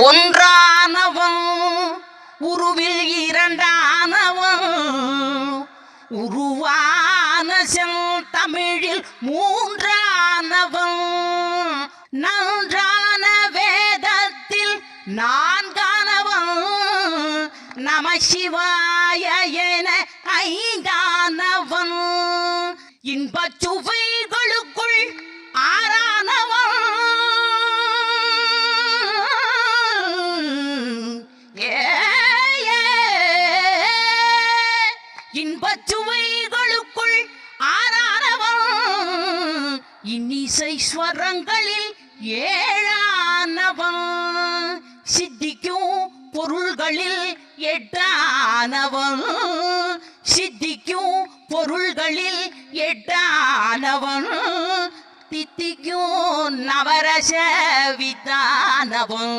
ஒன்றானவன் உருவில் இரண்டானவன் உருவான செந்தமிழில் மூன்றானவன் நன்றான வேதத்தில் நான்கானவன் நம சிவாய என ஐந்தானவன் இன்பச் சுவைகளுக்குள் ஆறானவன் இன்பச் சுவைகளுக்குள் ஆறானவன் இன்னிசை ஸ்வரங்களில் ஏழானவன் சித்திக்கும் பொருள்களில் எட்டானவன் சித்திக்கும் பொருள்களில் எட்டானவன் தித்திக்கும் நவரச வித்தானவன்